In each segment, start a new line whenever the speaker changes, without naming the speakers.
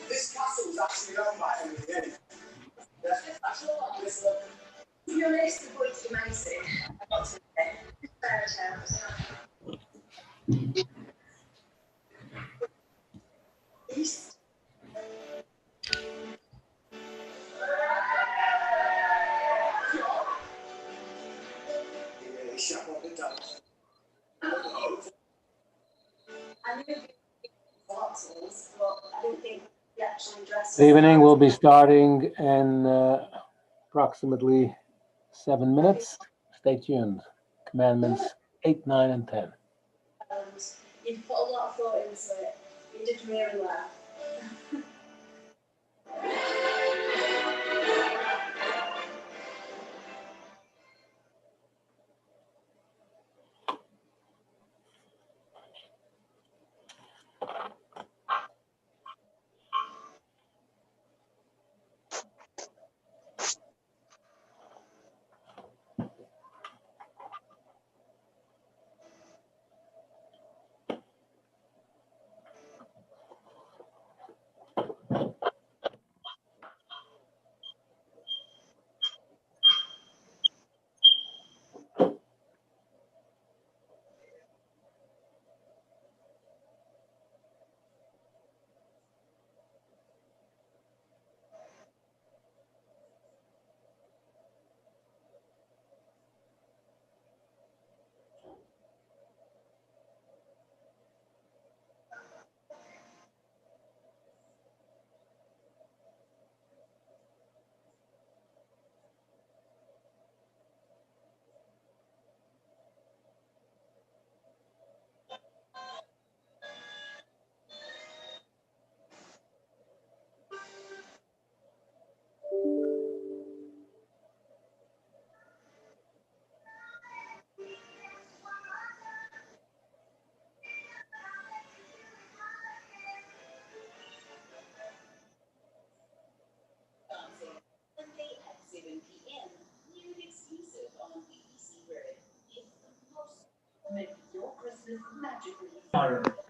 This castle was actually owned by Henry VIII. To be honest, the point you made it, I got to say, fairy tales. East.
The evening will be starting in approximately 7 minutes. Stay tuned. Commandments 8, 9, and 10.
You put a lot of thought into it. You did really well.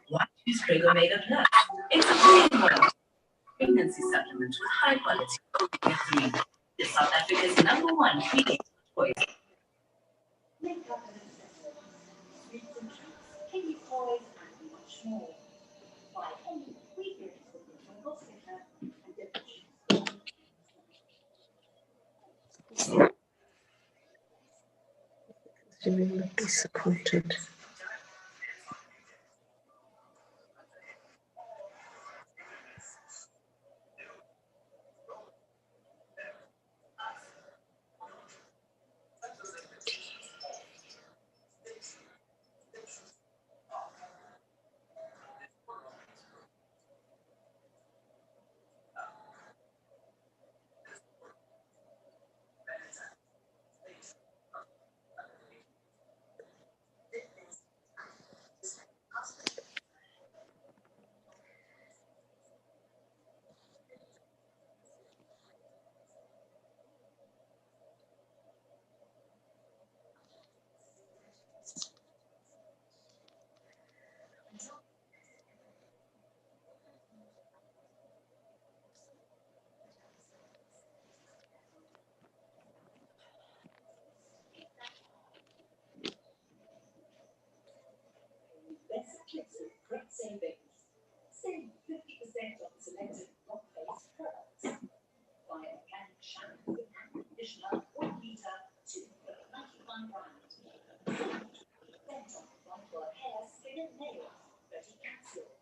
One cheeseburger made of nuts. It's a green one. Pregnancy supplement with high quality omega-3. It's South Africa's #1 vegan choice.
Make up an accessory. Sweets and treats, candy toys, and much more. Buy any weekend with the Twinkle sticker and get the
Feeling disappointed.
great savings. Save 50% on selected rock-based products. Buy organic shampoo and conditioner 1 litre to the 95 brand. Sent on Vital Hair, Skin and Nails 30 capsules.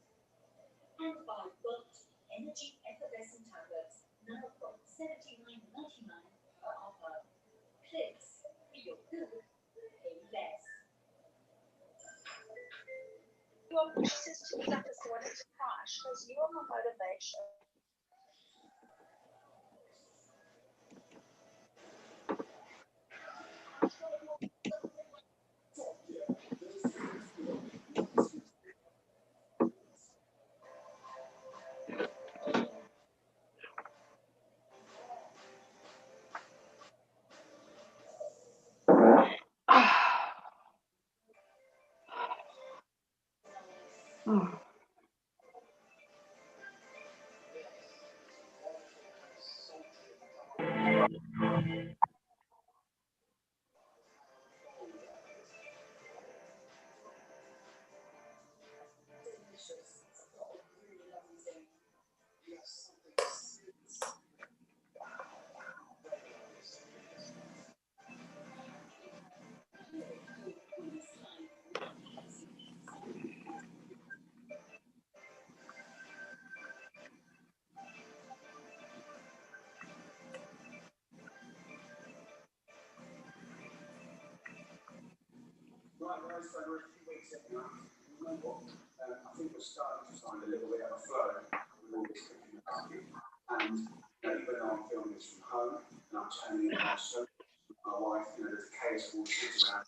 And buy bulk energy effervescent tablets now from $79.99 per offer. Clicks, feel good, pay less.
Your purchases to be according to cash shows you are motivation.
Delicious. It's got a really lovely thing. Yes, something sweet.
Right, guys, so we're a few weeks in now. You know what? I think we're starting to find a little bit of a flow with all this cooking and cooking. And even though I'm filming this from home and I'm turning it on so my wife, there's a case of all kids around,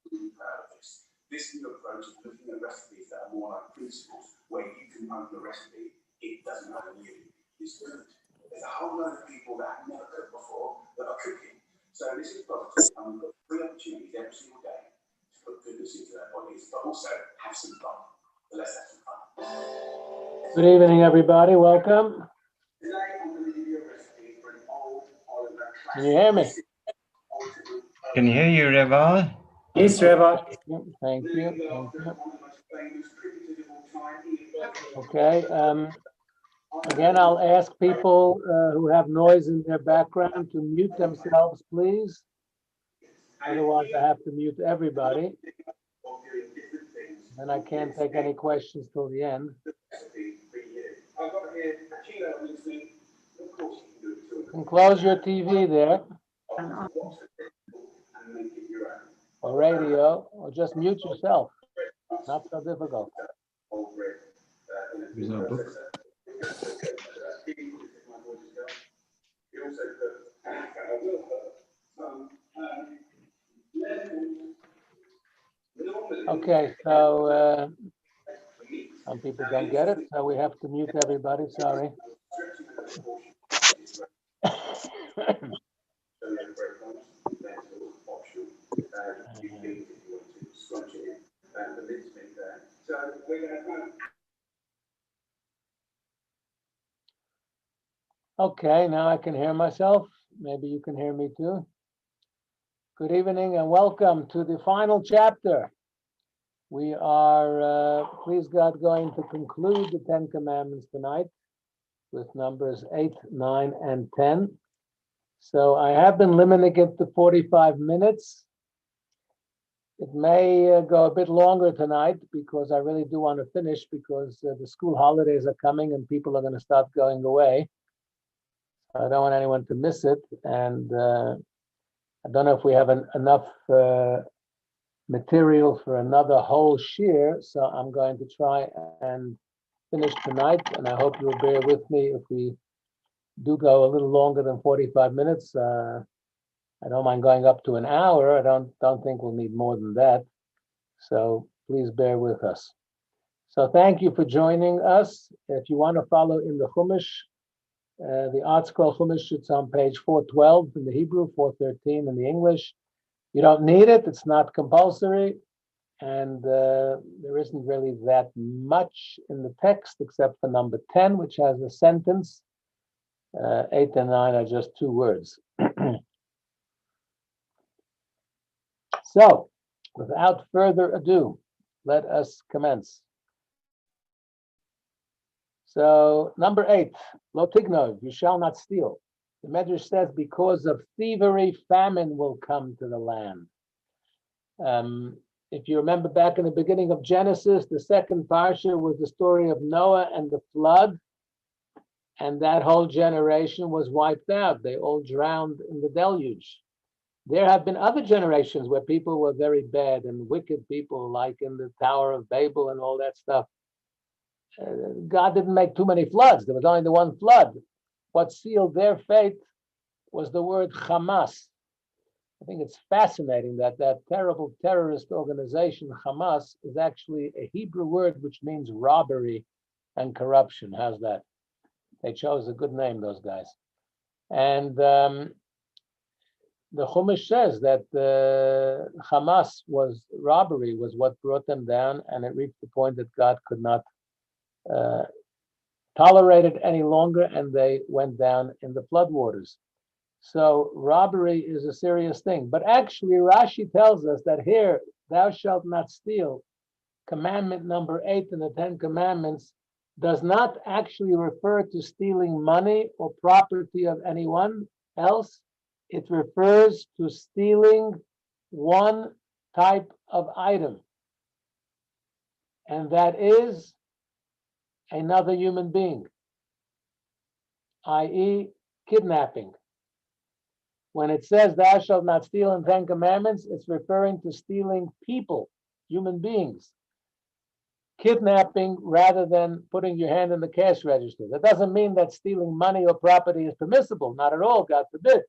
really proud of this. This new approach of looking at recipes that are more like principles, where you can own the recipe, it doesn't own you. It's good. There's a whole load of people that have never cooked before that are cooking. So this is positive, and we've got 3 opportunities every single day to put goodness into their bodies, but also have some fun. So let's have some fun.
Good evening, everybody. Welcome.
Today I'm going to give you a recipe for an old Oliver classic.
Can you hear me?
Can you hear you, Reva?
Yes, Trevor. Thank you. Thank you. Okay. Again, I'll ask people who have noise in their background to mute themselves, please. Otherwise, I have to mute everybody. And I can't take any questions till the end. You can close your TV there, or radio, or just mute yourself. Not so difficult. Okay, so some people don't get it, so we have to mute everybody. Sorry. Okay, now I can hear myself. Maybe you can hear me too. Good evening and welcome to the final chapter. We are, please God, going to conclude the 10 Commandments tonight with numbers 8, 9, and 10. So I have been limiting it to 45 minutes. It may go a bit longer tonight because I really do want to finish because the school holidays are coming and people are going to start going away. I don't want anyone to miss it. And I don't know if we have enough material for another whole shiur, so I'm going to try and finish tonight, and I hope you'll bear with me if we do go a little longer than 45 minutes. I don't mind going up to an hour. I don't think we'll need more than that, so please bear with us. So thank you for joining us. If you want to follow in the Chumash, the Art Scroll Chumash, it's on page 412 in the Hebrew, 413 in the English. You don't need it, it's not compulsory, and there isn't really that much in the text except for number 10, which has a sentence. 8 and 9 are just 2 words. So, without further ado, let us commence. So, number 8, Lo tignov, you shall not steal. The Medrash says, because of thievery, famine will come to the land. If you remember back in the beginning of Genesis, the second parsha was the story of Noah and the flood, and that whole generation was wiped out. They all drowned in the deluge. There have been other generations where people were very bad and wicked people, like in the Tower of Babel and all that stuff. God didn't make too many floods. There was only the one flood. What sealed their fate was the word Hamas. I think it's fascinating that that terrible terrorist organization, Hamas, is actually a Hebrew word which means robbery and corruption. How's that? They chose a good name, those guys. And the Chumash says that Hamas robbery was what brought them down, and it reached the point that God could not tolerate it any longer, and they went down in the floodwaters. So robbery is a serious thing. But actually, Rashi tells us that here, thou shalt not steal, commandment number 8 in the 10 Commandments, does not actually refer to stealing money or property of anyone else. It refers to stealing one type of item, and that is another human being, i.e., kidnapping. When it says thou shalt not steal in 10 Commandments, it's referring to stealing people, human beings. Kidnapping rather than putting your hand in the cash register. That doesn't mean that stealing money or property is permissible, not at all, God forbid.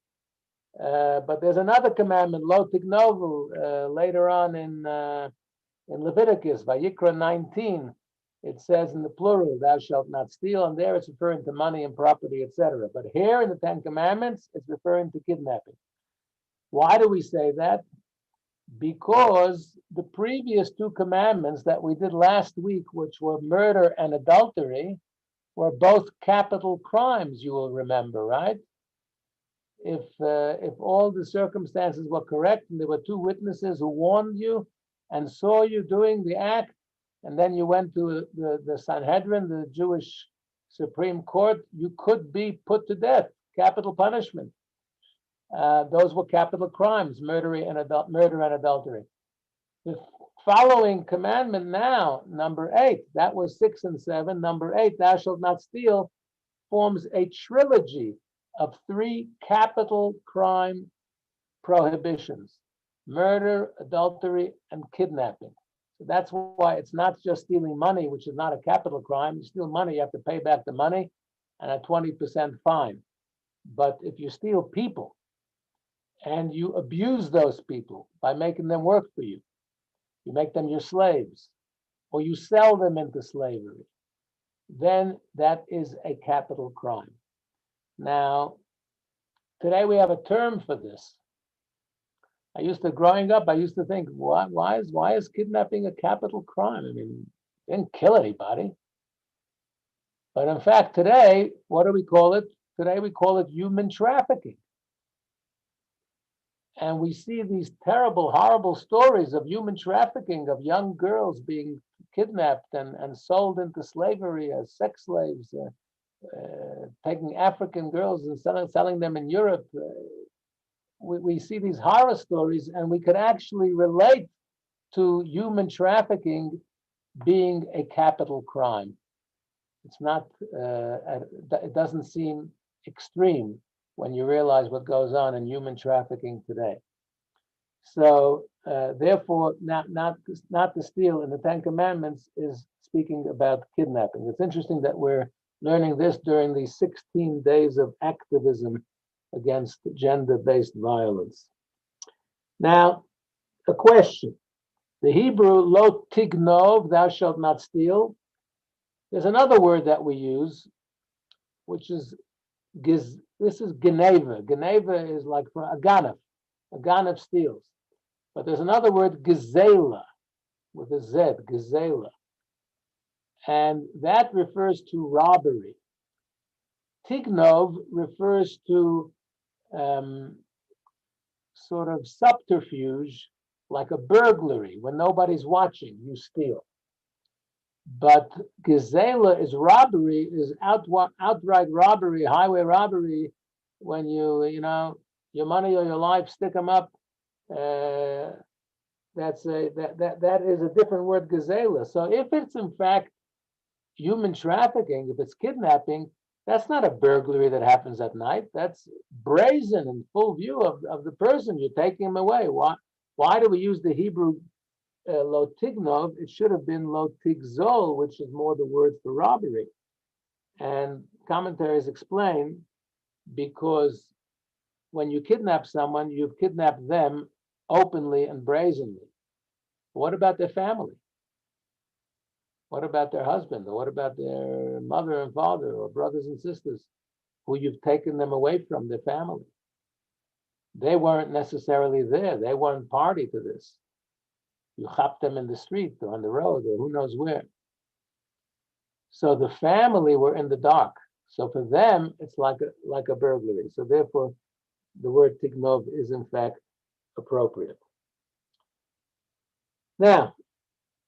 But there's another commandment, lo tignovu, later on in Leviticus, Vayikra 19, it says in the plural, thou shalt not steal, and there it's referring to money and property, etc. But here in the 10 Commandments, it's referring to kidnapping. Why do we say that? Because the previous 2 commandments that we did last week, which were murder and adultery, were both capital crimes, you will remember, right? If all the circumstances were correct and there were 2 witnesses who warned you and saw you doing the act, and then you went to the Sanhedrin, the Jewish Supreme Court, you could be put to death, capital punishment. Those were capital crimes, murder and adultery. The following commandment now, number 8, that was 6 and 7. Number 8, thou shalt not steal, forms a trilogy of 3 capital crime prohibitions: murder, adultery, and kidnapping. So that's why it's not just stealing money, which is not a capital crime. You steal money, you have to pay back the money and a 20% fine. But if you steal people, and you abuse those people by making them work for you, you make them your slaves, or you sell them into slavery, then that is a capital crime. Now, today we have a term for this. Growing up, I used to think, why is kidnapping a capital crime? I mean, you didn't kill anybody. But in fact, today, what do we call it? Today we call it human trafficking. And we see these terrible, horrible stories of human trafficking, of young girls being kidnapped and sold into slavery as sex slaves, taking African girls and selling them in Europe. We see these horror stories, and we could actually relate to human trafficking being a capital crime. It's not, it doesn't seem extreme when you realize what goes on in human trafficking today. So therefore, not to steal in the 10 Commandments is speaking about kidnapping. It's interesting that we're learning this during these 16 days of activism against gender-based violence. Now, a question. The Hebrew lo tignov, thou shalt not steal. There's another word that we use, which is this is geneva. Geneva is like for a ganef. A ganef steals. But there's another word, gezela, with a Z, gezela. And that refers to robbery. Tignov refers to sort of subterfuge, like a burglary. When nobody's watching, you steal. But gezela is robbery, is outright robbery, highway robbery, when you know, your money or your life, stick them up. That is a different word, gezela. So if it's in fact human trafficking, if it's kidnapping, that's not a burglary that happens at night. That's brazen in full view of the person. You're taking him away. Why do we use the Hebrew lo tignov? It should have been lo tigzol, which is more the word for robbery. And commentaries explain, because when you kidnap someone, you've kidnapped them openly and brazenly. What about their family? What about their husband? Or what about their mother and father, or brothers and sisters who you've taken them away from, their family? They weren't necessarily there. They weren't party to this. You chopped them in the street or on the road or who knows where. So the family were in the dark. So for them, it's like a burglary. So therefore, the word tignov is in fact appropriate. Now,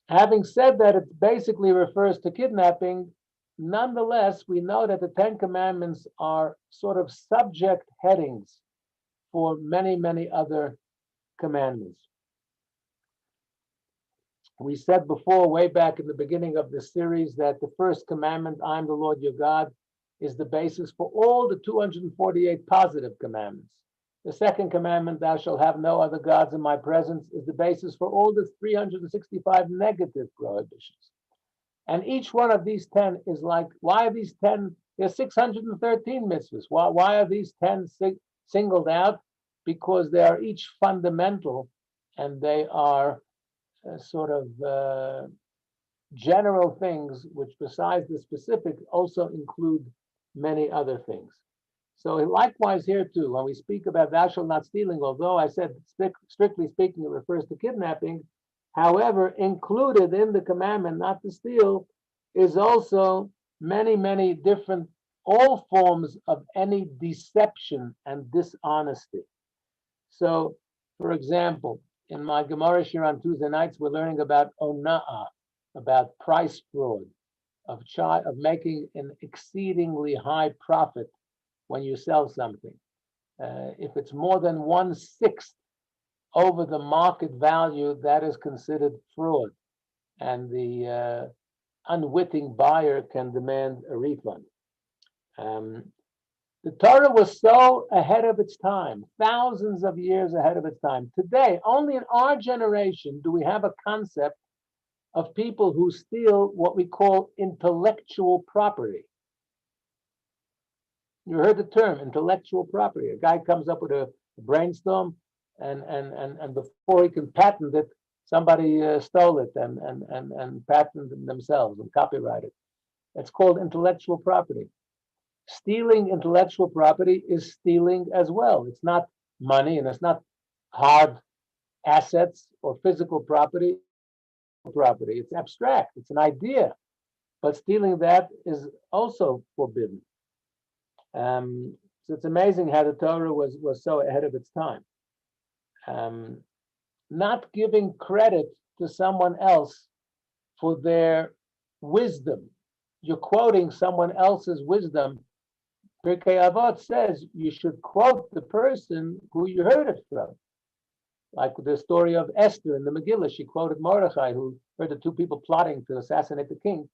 having said that, it basically refers to kidnapping. Nonetheless, we know that the Ten Commandments are sort of subject headings for many, many other commandments. We said before, way back in the beginning of this series, that the first commandment, I am the Lord your God, is the basis for all the 248 positive commandments. The second commandment, thou shalt have no other gods in my presence, is the basis for all the 365 negative prohibitions. And each one of these 10 is like, why are these 10? There's 613 mitzvahs. Why are these 10 singled out? Because they are each fundamental, and they are sort of general things, which besides the specific also include many other things. So likewise here too, when we speak about thou shalt not stealing, although I said strictly speaking it refers to kidnapping, however, included in the commandment not to steal is also many, many different, all forms of any deception and dishonesty. So, for example, in my Gemara Shir on Tuesday nights, we're learning about ona'ah, about price fraud, of making an exceedingly high profit when you sell something. If it's more than 1/6 over the market value, that is considered fraud, and the unwitting buyer can demand a refund. The Torah was so ahead of its time, thousands of years ahead of its time. Today, only in our generation do we have a concept of people who steal what we call intellectual property. You heard the term intellectual property. A guy comes up with a brainstorm, and before he can patent it, somebody stole it and patented themselves and copyrighted. It's called intellectual property. Stealing intellectual property is stealing as well. It's not money, and it's not hard assets or physical property. It's abstract. It's an idea, but stealing that is also forbidden. So it's amazing how the Torah was so ahead of its time. Not giving credit to someone else for their wisdom. You're quoting someone else's wisdom. Pirkei Avot says you should quote the person who you heard it from. Like the story of Esther in the Megillah, she quoted Mordechai, who heard the two people plotting to assassinate the king.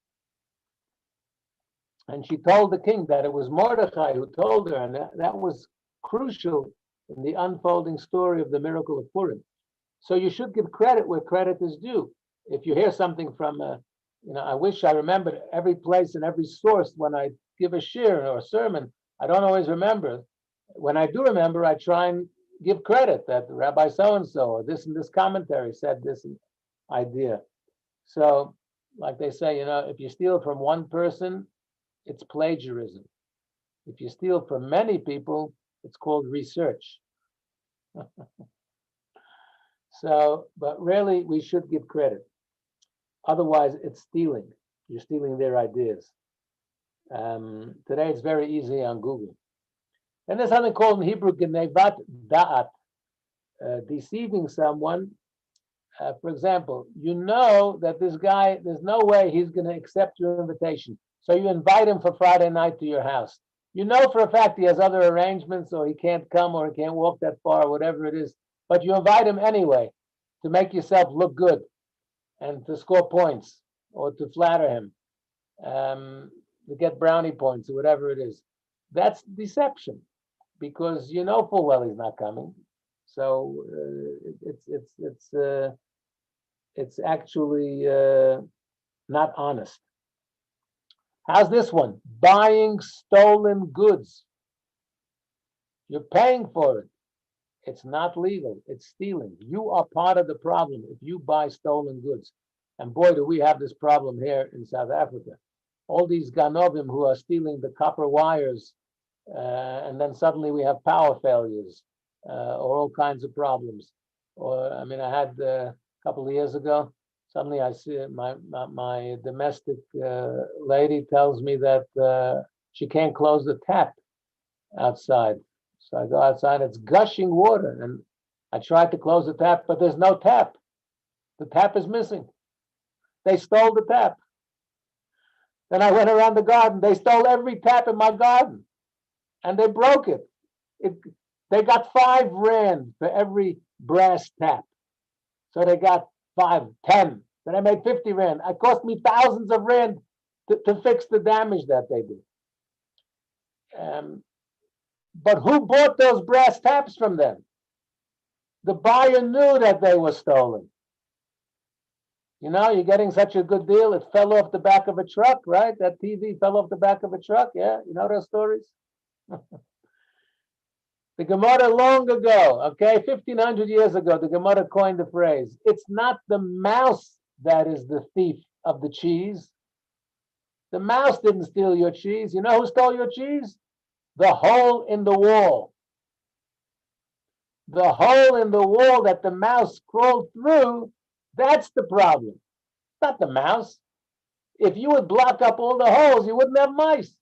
And she told the king that it was Mordechai who told her, and that was crucial in the unfolding story of the miracle of Purim. So you should give credit where credit is due. If you hear something from, I wish I remembered every place and every source when I give a shir or a sermon. I don't always remember. When I do remember, I try and give credit that Rabbi so-and-so or this and this commentary said this idea. So, like they say, if you steal from one person, it's plagiarism. If you steal from many people, it's called research. So, but really, we should give credit. Otherwise, it's stealing. You're stealing their ideas. Today, it's very easy on Google. And there's something called in Hebrew, genevat da'at, deceiving someone. For example, you know that this guy, there's no way he's going to accept your invitation. So you invite him for Friday night to your house. You know for a fact he has other arrangements, or he can't come, or he can't walk that far, or whatever it is. But you invite him anyway to make yourself look good and to score points or to flatter him, to get brownie points or whatever it is. That's deception, because you know full well he's not coming. So it's actually not honest. How's this one? Buying stolen goods. You're paying for it. It's not legal. It's stealing. You are part of the problem if you buy stolen goods. And boy, do we have this problem here in South Africa. All these ganovim who are stealing the copper wires, and then suddenly we have power failures, or all kinds of problems. Or, I had a couple of years ago, suddenly I see my domestic lady tells me that she can't close the tap outside. So I go outside, it's gushing water, and I tried to close the tap, but there's no tap. The tap is missing. They stole the tap. Then I went around the garden. They stole every tap in my garden, and they broke it. They got 5 rand for every brass tap. So they got 5, 10. Then I made 50 rand. It cost me thousands of rand to fix the damage that they did. But who bought those brass taps from them? The buyer knew that they were stolen. You know, you're getting such a good deal. It fell off the back of a truck, right? That TV fell off the back of a truck. Yeah, you know those stories? The Gemara long ago, okay, 1500 years ago, the Gemara coined the phrase, it's not the mouse that is the thief of the cheese. The mouse didn't steal your cheese. You know who stole your cheese? The hole in the wall. The hole in the wall that the mouse crawled through, that's the problem, not the mouse. If you would block up all the holes, you wouldn't have mice.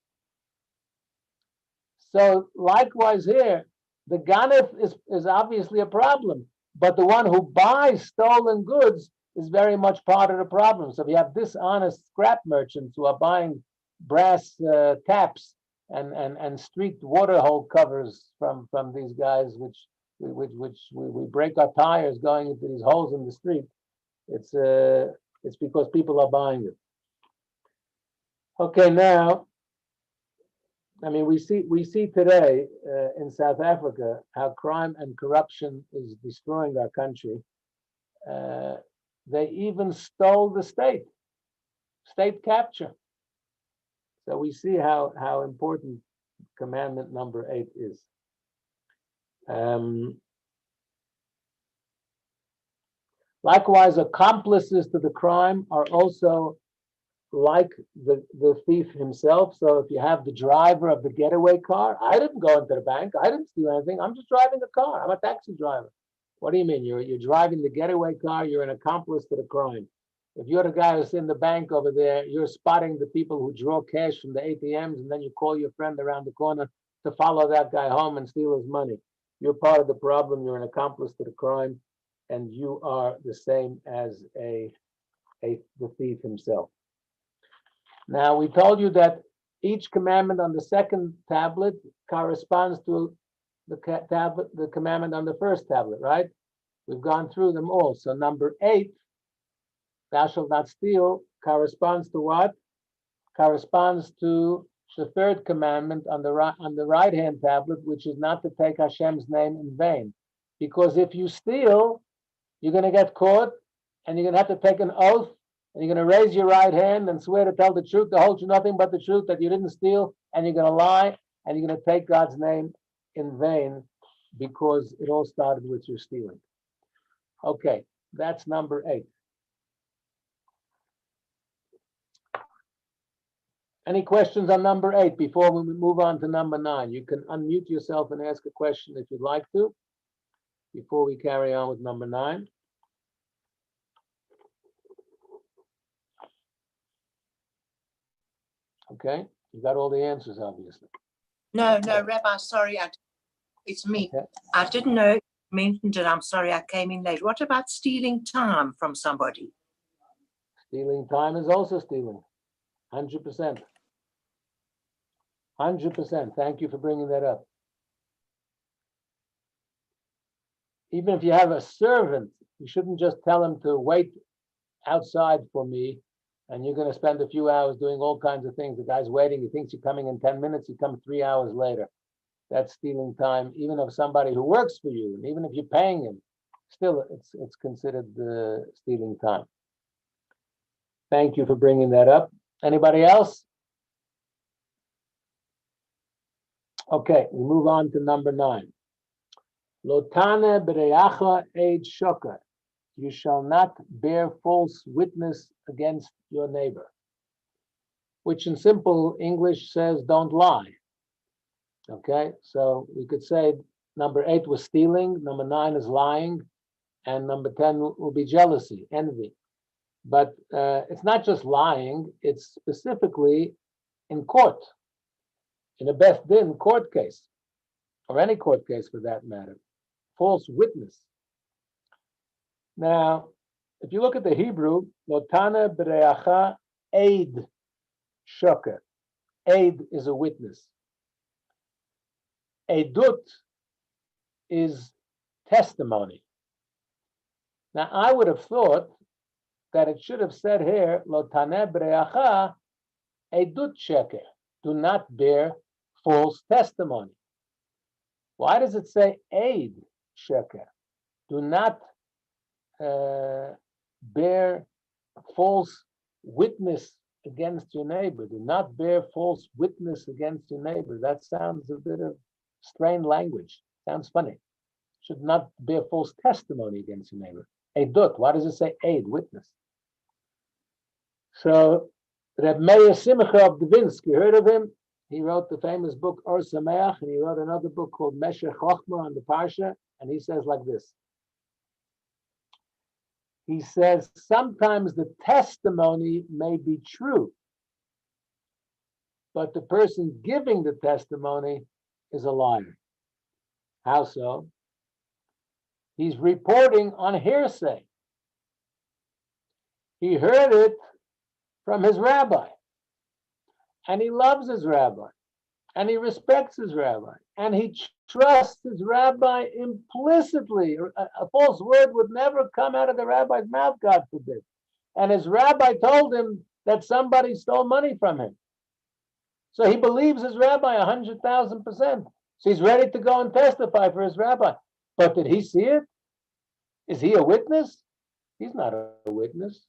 So likewise here, the ganef is obviously a problem, but the one who buys stolen goods is very much part of the problem. So if you have dishonest scrap merchants who are buying brass taps and street water hole covers from these guys, which we break our tires going into these holes in the street, it's because people are buying it. Okay, now, I mean, we see today in South Africa how crime and corruption is destroying our country. They even stole the state capture. So we see how important commandment number 8 is. Likewise, accomplices to the crime are also like the thief himself. So if you have the driver of the getaway car, I didn't go into the bank, I didn't steal anything, I'm just driving a car, I'm a taxi driver. What do you mean? You're driving the getaway car, you're an accomplice to the crime. If you're the guy who's in the bank over there, you're spotting the people who draw cash from the ATMs, and then you call your friend around the corner to follow that guy home and steal his money. You're part of the problem, you're an accomplice to the crime, and you are the same as the thief himself. Now, we told you that each commandment on the second tablet corresponds to the commandment on the first tablet, right? We've gone through them all. So number 8, thou shalt not steal, corresponds to what? Corresponds to the third commandment on the right-hand tablet, which is not to take Hashem's name in vain. Because if you steal, you're going to get caught, and you're going to have to take an oath, and you're going to raise your right hand and swear to tell the truth, the whole truth, nothing but the truth, that you didn't steal, and you're going to lie, and you're going to take God's name in vain, because it all started with your stealing. Okay, that's number 8. Any questions on number 8 before we move on to number 9? You can unmute yourself and ask a question if you'd like to, before we carry on with number 9. Okay, you got all the answers, obviously.
No, Rabbi, sorry, it's me.
Okay.
I didn't know you mentioned it. I'm sorry, I came in late. What about stealing time from somebody?
Stealing time is also stealing, 100%. 100%. Thank you for bringing that up. Even if you have a servant, you shouldn't just tell him to wait outside for me, and you're going to spend a few hours doing all kinds of things. The guy's waiting, he thinks you're coming in 10 minutes, you come 3 hours later. That's stealing time, even of somebody who works for you, and even if you're paying him, still it's considered stealing time. Thank you for bringing that up. Anybody else? Okay, we move on to number 9. Lotane bereacha eid shoker. You shall not bear false witness against your neighbor, which in simple English says don't lie. Okay, so we could say number 8 was stealing, number 9 is lying, and number 10 will be jealousy, envy. But it's not just lying, it's specifically in court, in a Beth Din court case. or any court case for that matter. False witness. Now, if you look at the Hebrew, Lotana B'reacha Eid Shoker. Eid is a witness. Eidut is testimony. Now, I would have thought that it should have said here, Lotane B'reacha Eidut Sheker. Do not bear false testimony. Why does it say Eid Sheker? Do not bear false witness against your neighbor. Do not bear false witness against your neighbor. That sounds a bit of strained language. Sounds funny. Should not bear false testimony against your neighbor. Eidut. Why does it say Eid, witness? So Reb Meir Simcha of Dvinsk, you heard of him? He wrote the famous book Or Sameach, and he wrote another book called Meshech Chochmah on the Parsha, and he says like this. He says, sometimes the testimony may be true, but the person giving the testimony is a liar. How so? He's reporting on hearsay. He heard it from his rabbi, and he loves his rabbi, and he respects his rabbi, and he trusts his rabbi implicitly. A false word would never come out of the rabbi's mouth, God forbid. And his rabbi told him that somebody stole money from him. So he believes his rabbi 100,000%. So he's ready to go and testify for his rabbi. But did he see it? Is he a witness? He's not a witness.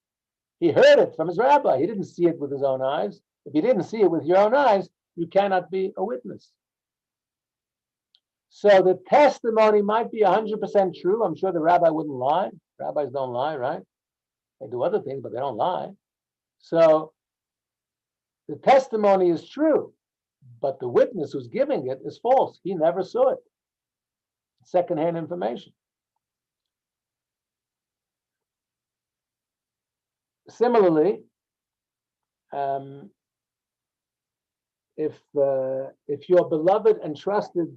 He heard it from his rabbi. He didn't see it with his own eyes. If you didn't see it with your own eyes, you cannot be a witness. So the testimony might be 100% true. I'm sure the rabbi wouldn't lie. Rabbis don't lie, right? They do other things, but they don't lie. So the testimony is true, but the witness who's giving it is false. He never saw it. Secondhand information. Similarly, if your beloved and trusted,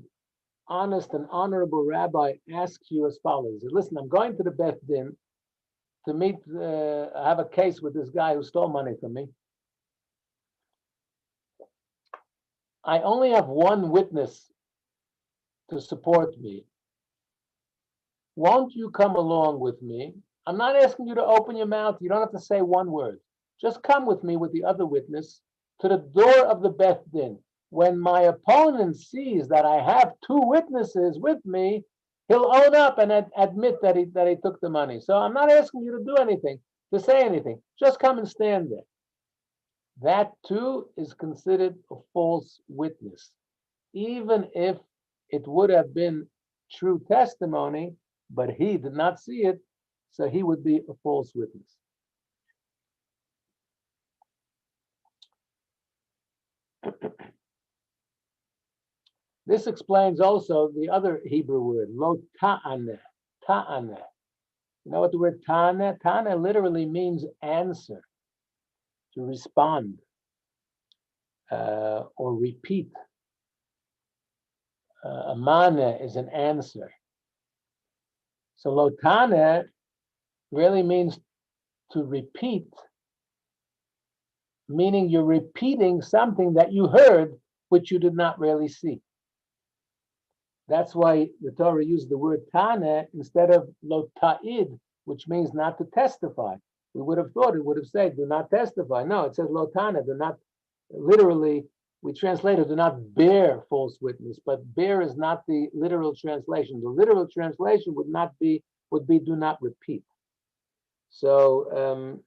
honest and honorable rabbi asks you as follows, listen, I'm going to the Beth Din to meet, I have a case with this guy who stole money from me. I only have one witness to support me. Won't you come along with me? I'm not asking you to open your mouth. You don't have to say one word. Just come with me with the other witness to the door of the Beth Din. When my opponent sees that I have two witnesses with me, he'll own up and admit that he took the money. So I'm not asking you to do anything, to say anything. Just come and stand there. That too is considered a false witness. Even if it would have been true testimony, but he did not see it, so he would be a false witness. This explains also the other Hebrew word, lo ta'aneh, ta'aneh. You know what the word ta'aneh? Ta'aneh literally means answer, to respond, or repeat. Amaneh is an answer. So lo ta'aneh really means to repeat, meaning you're repeating something that you heard, which you did not really see. That's why the Torah used the word Taneh instead of lo ta'id, which means not to testify. We would have thought it would have said, do not testify. No, it says lo Taneh, do not, literally, we translate it, do not bear false witness, but bear is not the literal translation. The literal translation would be do not repeat. So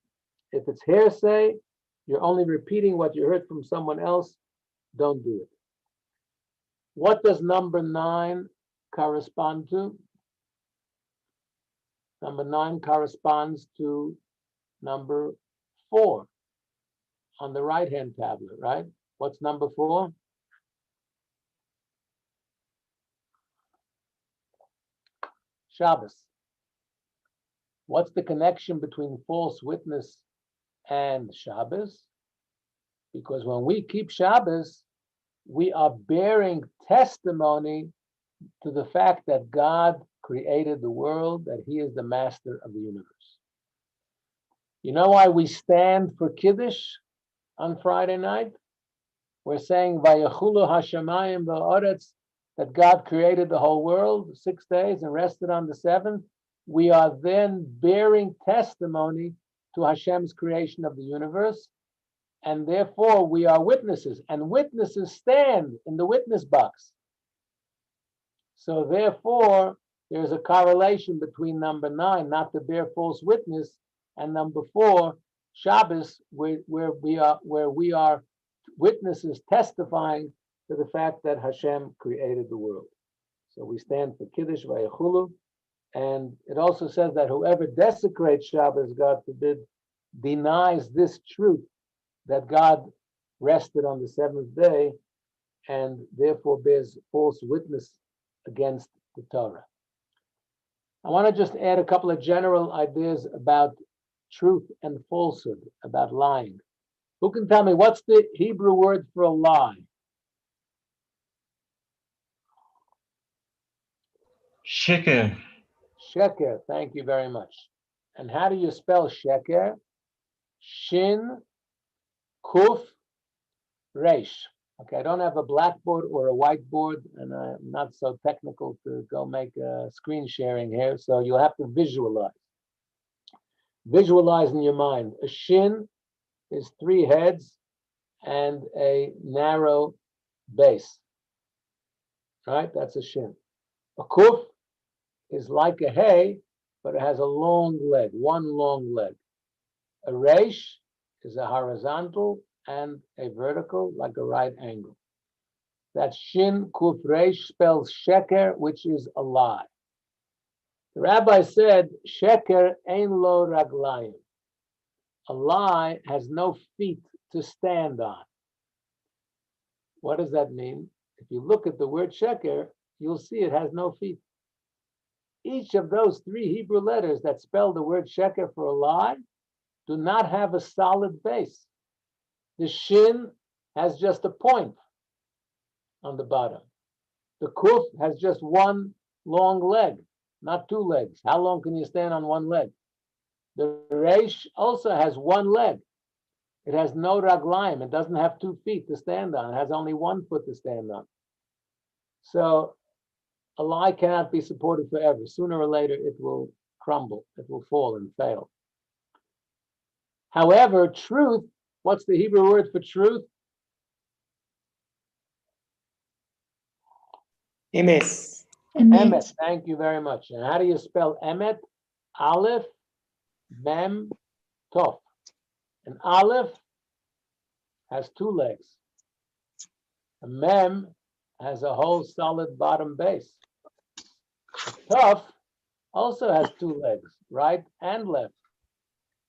if it's hearsay, you're only repeating what you heard from someone else, don't do it. What does number 9 correspond to? Number 9 corresponds to number 4 on the right-hand tablet, right? What's number 4? Shabbos. What's the connection between false witness and Shabbos? Because when we keep Shabbos, we are bearing testimony to the fact that God created the world, that he is the master of the universe. You know why we stand for Kiddush on Friday night? We're saying Vayachulu Hashemayim Va'aretz, that God created the whole world 6 days and rested on the seventh. We are then bearing testimony to Hashem's creation of the universe, and therefore we are witnesses, and witnesses stand in the witness box. So therefore, there's a correlation between number 9, not to bear false witness, and number 4, Shabbos, where we are witnesses testifying to the fact that Hashem created the world. So we stand for Kiddush Vayachulu, and it also says that whoever desecrates Shabbos, God forbid, denies this truth that God rested on the seventh day and therefore bears false witness against the Torah. I want to just add a couple of general ideas about truth and falsehood, about lying. Who can tell me what's the Hebrew word for a lie?
Sheker.
Sheker, thank you very much. And how do you spell sheker? Shin, kuf, resh. Okay, I don't have a blackboard or a whiteboard, and I'm not so technical to go make a screen sharing here, so you'll have to visualize. Visualize in your mind. A shin is 3 heads and a narrow base. Right? That's a shin. A kuf is like a hay, but it has a long leg, one long leg. A resh is a horizontal and a vertical, like a right angle. That shin kuf resh spells sheker, which is a lie. The rabbi said, sheker ein lo raglayim. A lie has no feet to stand on. What does that mean? If you look at the word sheker, you'll see it has no feet. Each of those 3 Hebrew letters that spell the word sheker for a lie do not have a solid base. The shin has just a point on the bottom. The kuf has just one long leg, not 2 legs. How long can you stand on one leg? The resh also has one leg. It has no raglaim. It doesn't have 2 feet to stand on. It has only 1 foot to stand on. So a lie cannot be supported forever. Sooner or later, it will crumble. It will fall and fail. However, truth, what's the Hebrew word for truth?
Emes.
Emet. Thank you very much. And how do you spell emet? Aleph, mem, tov. An aleph has 2 legs. A mem has a whole solid bottom base. A tov also has 2 legs, right and left.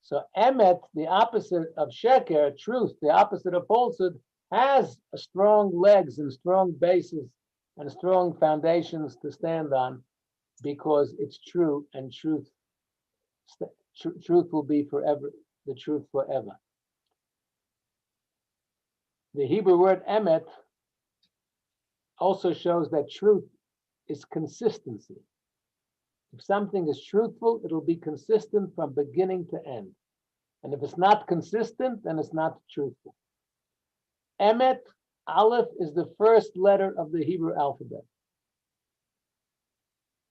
So emet, the opposite of sheker, truth, the opposite of falsehood, has strong legs and strong bases and strong foundations to stand on, because it's true, and truth will be forever, the truth forever. The Hebrew word emet also shows that truth is consistency. If something is truthful, it'll be consistent from beginning to end. And if it's not consistent, then it's not truthful. Emet, Aleph, is the first letter of the Hebrew alphabet.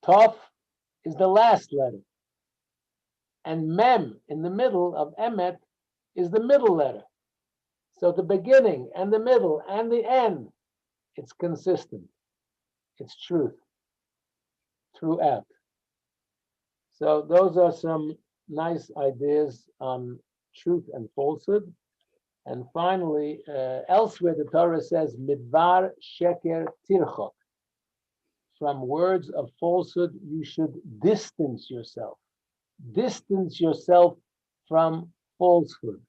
Tov is the last letter. And Mem, in the middle of Emet, is the middle letter. So the beginning and the middle and the end, it's consistent. It's truth throughout. So those are some nice ideas on truth and falsehood. And finally, elsewhere the Torah says, Midvar sheker tirchok. From words of falsehood, you should distance yourself. Distance yourself from falsehood.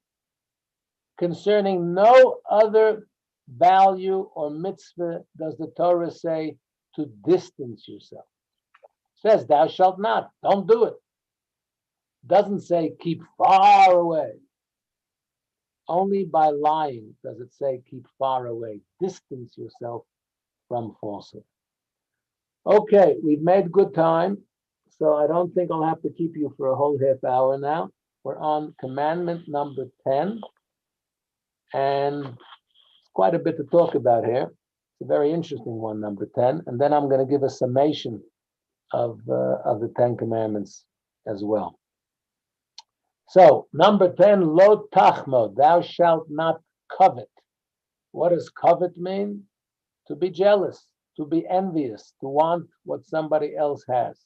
Concerning no other value or mitzvah does the Torah say to distance yourself. It says, thou shalt not, don't do it. Doesn't say keep far away. Only by lying does it say keep far away. Distance yourself from falsehood. Okay, we've made good time, so I don't think I'll have to keep you for a whole half hour now. We're on commandment number 10, and it's quite a bit to talk about here. It's a very interesting one, number 10, and then I'm going to give a summation of the 10 commandments as well. So, number 10, lo tachmod, thou shalt not covet. What does covet mean? To be jealous, to be envious, to want what somebody else has.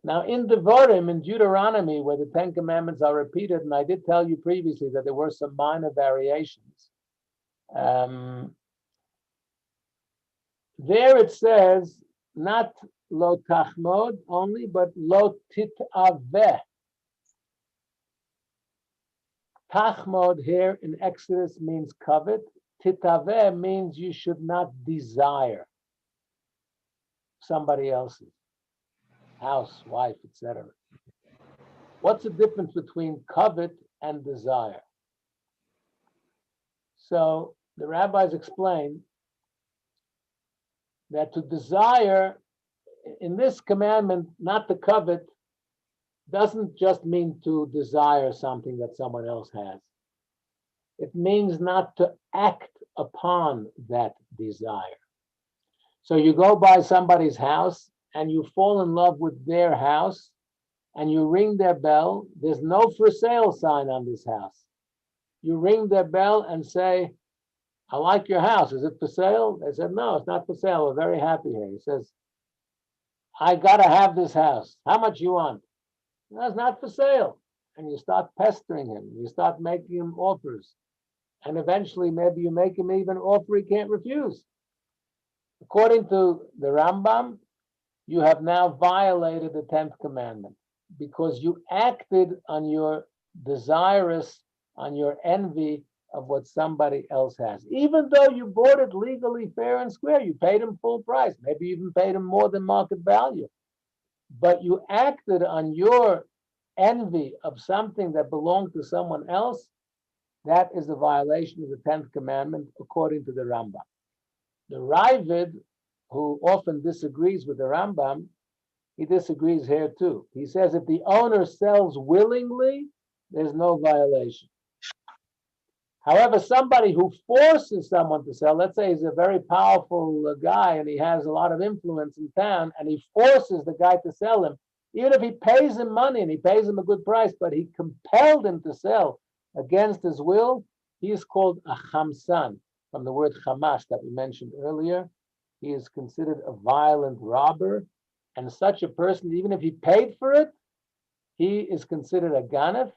Now, in Devarim, in Deuteronomy, where the 10 commandments are repeated, and I did tell you previously that there were some minor variations. There it says, not lo tachmod only, but lo titaveh. Tachmod here in Exodus means covet. Titaveh means you should not desire somebody else's house, wife, etc. What's the difference between covet and desire? So the rabbis explain that to desire, in this commandment, not to covet, doesn't just mean to desire something that someone else has. It means not to act upon that desire. So you go by somebody's house and you fall in love with their house and you ring their bell. There's no for sale sign on this house. You ring their bell and say, I like your house. Is it for sale? They said, no, it's not for sale. We're very happy here. He says, I got to have this house. How much you want? No, it's not for sale. And you start pestering him. You start making him offers. And eventually, maybe you make him even offer he can't refuse. According to the Rambam, you have now violated the 10th commandment because you acted on your desirous, on your envy of what somebody else has. Even though you bought it legally fair and square, you paid him full price, maybe you even paid him more than market value. But you acted on your envy of something that belonged to someone else. That is a violation of the 10th commandment, according to the Rambam. The Ravid, who often disagrees with the Rambam, he disagrees here too. He says if the owner sells willingly, there's no violation. However, somebody who forces someone to sell, let's say he's a very powerful guy and he has a lot of influence in town and he forces the guy to sell him, even if he pays him money and he pays him a good price, but he compelled him to sell against his will, he is called a chamsan, from the word chamash that we mentioned earlier. He is considered a violent robber, and such a person, even if he paid for it, he is considered a ganef,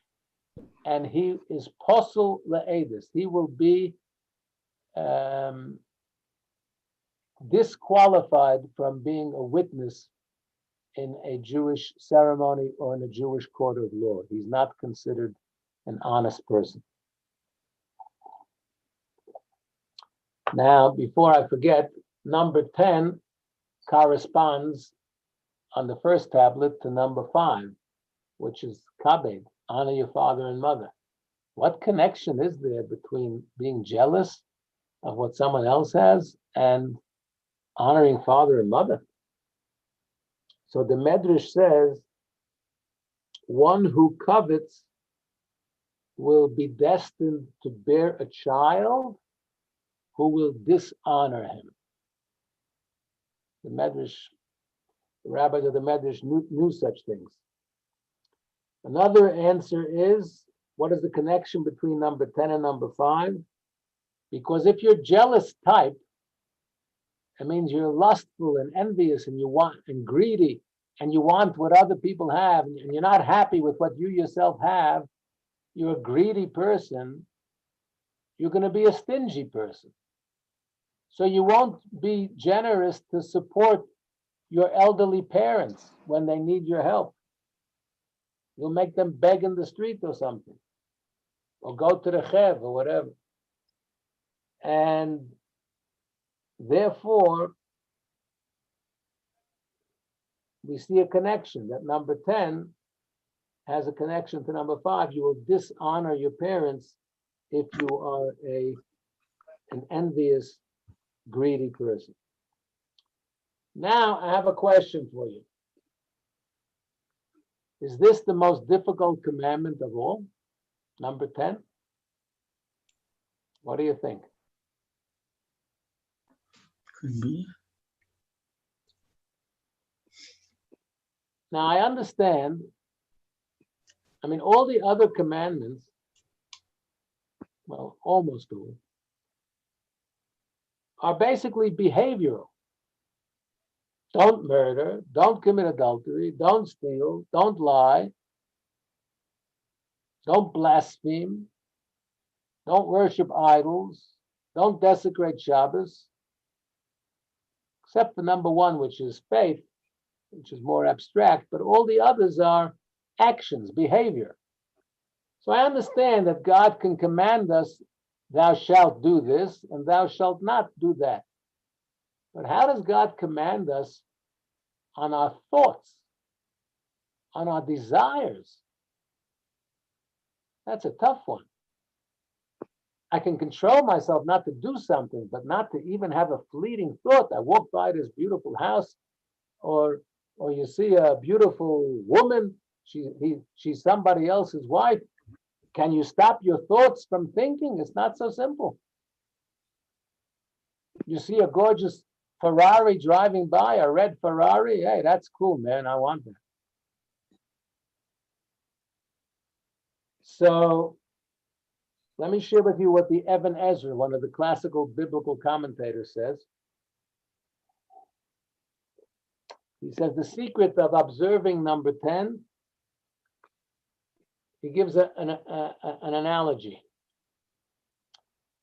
and he is posel le'edus. He will be disqualified from being a witness in a Jewish ceremony or in a Jewish court of law. He's not considered an honest person. Now, before I forget, number 10 corresponds on the first tablet to number 5, which is kabed, honor your father and mother. What connection is there between being jealous of what someone else has and honoring father and mother? So the Medrash says, one who covets will be destined to bear a child who will dishonor him. The Medrash, the rabbis of the Medrash knew such things. Another answer is, what is the connection between number 10 and number 5? Because if you're jealous type, it means you're lustful and envious and you want and greedy and you want what other people have and you're not happy with what you yourself have, you're a greedy person, you're going to be a stingy person. So you won't be generous to support your elderly parents when they need your help. You'll make them beg in the street or something, or go to the chev or whatever. And therefore, we see a connection that number 10 has a connection to number 5. You will dishonor your parents if you are an envious, greedy person. Now I have a question for you. Is this the most difficult commandment of all? Number 10? What do you think?
Could be.
Now I understand, I mean, all the other commandments, well, almost all, are basically behavioral. Don't murder, don't commit adultery, don't steal, don't lie, don't blaspheme, don't worship idols, don't desecrate Shabbos, except for number 1, which is faith, which is more abstract, but all the others are actions, behavior. So I understand that God can command us, thou shalt do this, and thou shalt not do that. But how does God command us on our thoughts, on our desires? That's a tough one. I can control myself not to do something, but not to even have a fleeting thought. I walk by this beautiful house, or you see a beautiful woman, she's somebody else's wife. Can you stop your thoughts from thinking? It's not so simple. You see a gorgeous Ferrari driving by, a red Ferrari, hey, that's cool, man, I want that. So let me share with you what the Ibn Ezra, one of the classical biblical commentators, says. He says the secret of observing number 10, he gives an analogy.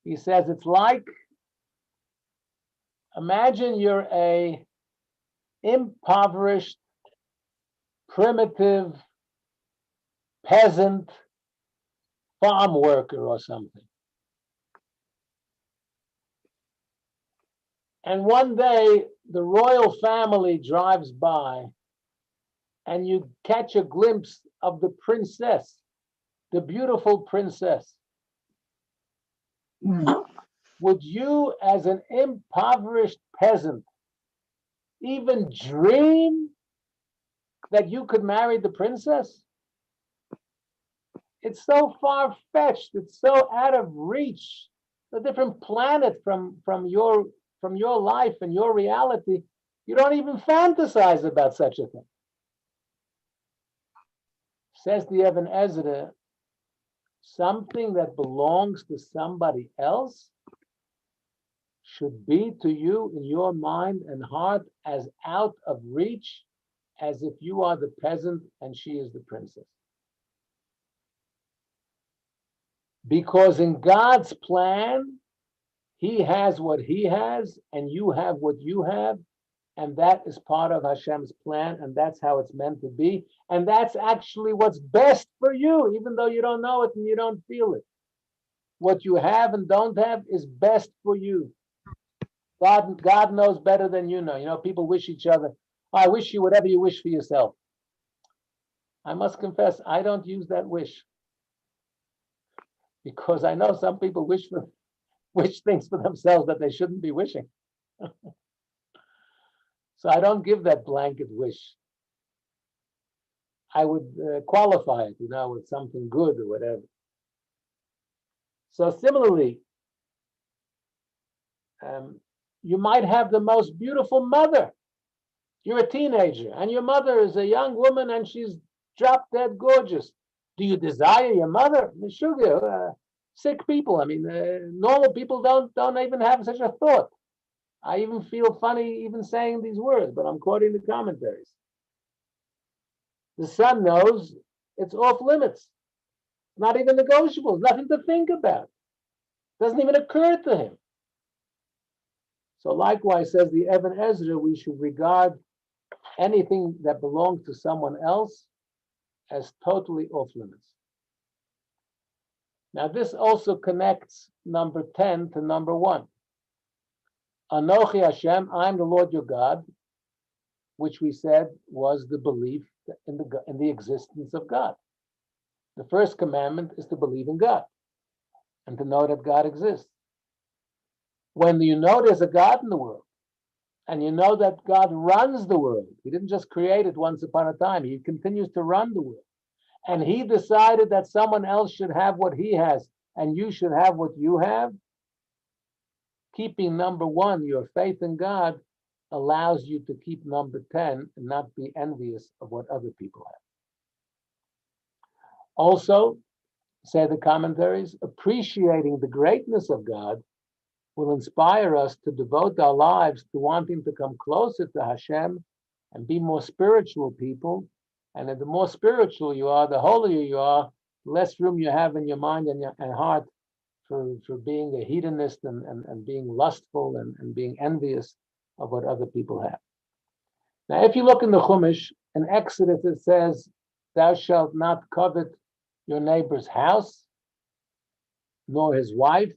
He says it's like, imagine you're a impoverished, primitive, peasant, farm worker or something. And one day the royal family drives by and you catch a glimpse of the princess, the beautiful princess. Would you, as an impoverished peasant, even dream that you could marry the princess? It's so far-fetched, it's so out of reach, a different planet from your life and your reality. You don't even fantasize about such a thing. Says the Ibn Ezra, something that belongs to somebody else should be to you in your mind and heart as out of reach as if you are the peasant and she is the princess. Because in God's plan, he has what he has and you have what you have, and that is part of Hashem's plan, and that's how it's meant to be, and that's actually what's best for you, even though you don't know it and you don't feel it. What you have and don't have is best for you. God knows better than you know. You know, people wish each other, oh, I wish you whatever you wish for yourself. I must confess, I don't use that wish. Because I know some people wish things for themselves that they shouldn't be wishing. So I don't give that blanket wish. I would qualify it, you know, with something good or whatever. So similarly, you might have the most beautiful mother. You're a teenager and your mother is a young woman and she's drop dead gorgeous. Do you desire your mother? Sick people, I mean, normal people don't even have such a thought. I even feel funny even saying these words, but I'm quoting the commentaries. The son knows it's off limits, not even negotiable, nothing to think about. Doesn't even occur to him. So likewise, says the Ibn Ezra, we should regard anything that belongs to someone else as totally off limits. Now this also connects number 10 to number 1. Anochi Hashem, I'm the Lord your God, which we said was the belief in the existence of God. The first commandment is to believe in God and to know that God exists. When you know there's a God in the world And you know that God runs the world. He didn't just create it once upon a time. He continues to run the world. And he decided that someone else should have what he has and you should have what you have. Keeping number one, your faith in God, allows you to keep number 10 and not be envious of what other people have. Also, say the commentaries, appreciating the greatness of God will inspire us to devote our lives to wanting to come closer to Hashem and be more spiritual people. And the more spiritual you are, the holier you are, the less room you have in your mind and heart for being a hedonist and being lustful and being envious of what other people have. Now, if you look in the Chumash, in Exodus, it says, thou shalt not covet your neighbor's house, nor his wife,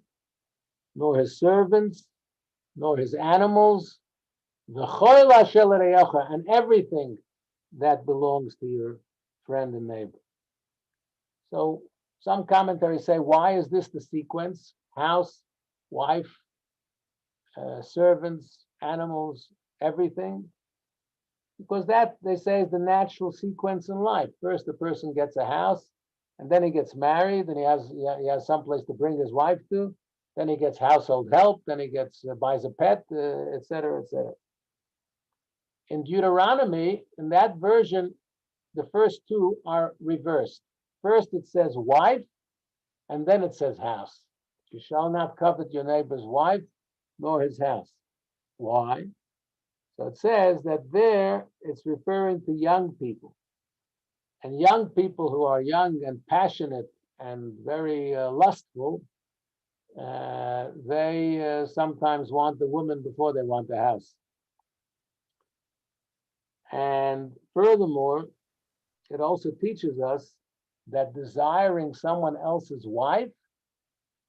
nor his servants, nor his animals, and everything that belongs to your friend and neighbor. So some commentaries say, why is this the sequence? House, wife, servants, animals, everything? Because that, they say, is the natural sequence in life. First, the person gets a house, and then he gets married, and he has someplace to bring his wife to. Then he gets household help. Then he buys a pet, etc., etc. In Deuteronomy, in that version, the first two are reversed. First, it says wife, and then it says house. You shall not covet your neighbor's wife, nor his house. Why? So it says that there it's referring to young people. And young people who are young and passionate and very lustful, they sometimes want the woman before they want the house. And furthermore, it also teaches us that desiring someone else's wife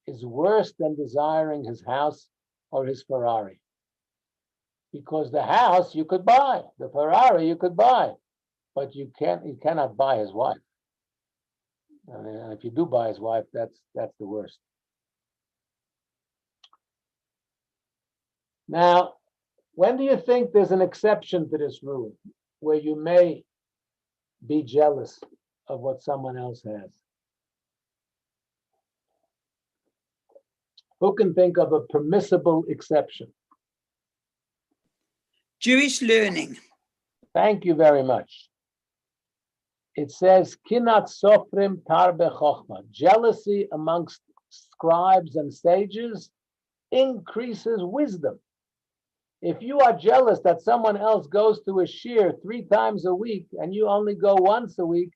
is worse than desiring his house or his Ferrari. Because the house you could buy, the Ferrari you could buy, but you cannot buy his wife. And if you do buy his wife, that's the worst. Now, when do you think there's an exception to this rule, where you may be jealous of what someone else has? Who can think of a permissible exception?
Jewish learning.
Thank you very much. It says, Kinat sofrim tarbe chochma. Jealousy amongst scribes and sages increases wisdom. If you are jealous that someone else goes to a shir 3 times a week and you only go once a week,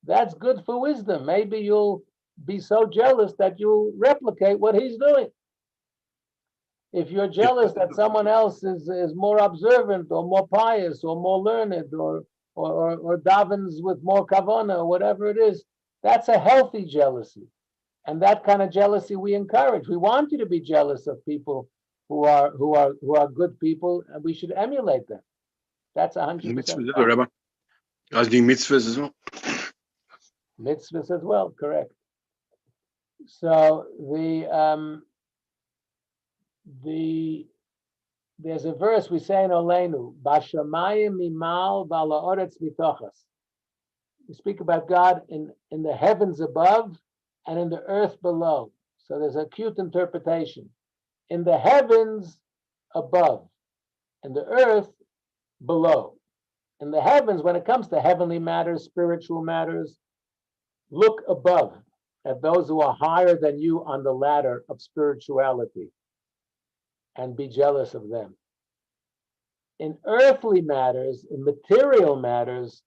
that's good for wisdom. Maybe you'll be so jealous that you'll replicate what he's doing. If you're jealous that someone else is more observant or more pious or more learned or davens with more kavanah or whatever it is, that's a healthy jealousy. And that kind of jealousy we encourage. We want you to be jealous of people who are good people, and we should emulate them. That's 100%.
Rabbi. As the mitzvahs as well.
Mitzvahs as well, correct. So there's a verse we say in Oleinu, Bashamayim mimal v'ala'oretz mitochas. We speak about God in the heavens above and in the earth below. So there's a cute interpretation. In the heavens above, in the earth below. In the heavens, when it comes to heavenly matters, spiritual matters, look above at those who are higher than you on the ladder of spirituality and be jealous of them. In earthly matters, in material matters,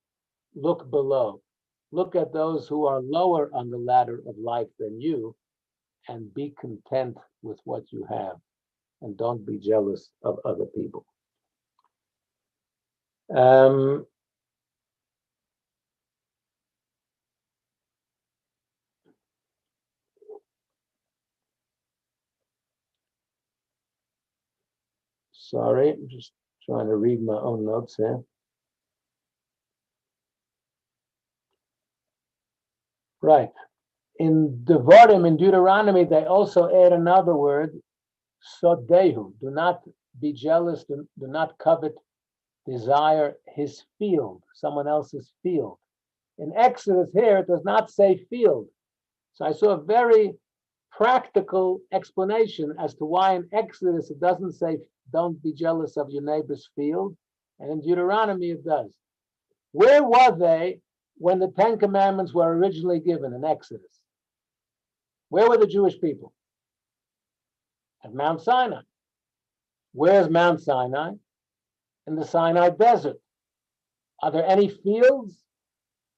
look below. Look at those who are lower on the ladder of life than you and be content with what you have and don't be jealous of other people. Sorry, I'm just trying to read my own notes here. Right. In Devarim, in Deuteronomy, they also add another word, sodehu. Do not be jealous, do not covet, desire his field, someone else's field. In Exodus here, it does not say field. So I saw a very practical explanation as to why in Exodus it doesn't say don't be jealous of your neighbor's field, and in Deuteronomy it does. Where were they when the Ten Commandments were originally given in Exodus? Where were the Jewish people? At Mount Sinai. Where's Mount Sinai? In the Sinai desert. Are there any fields?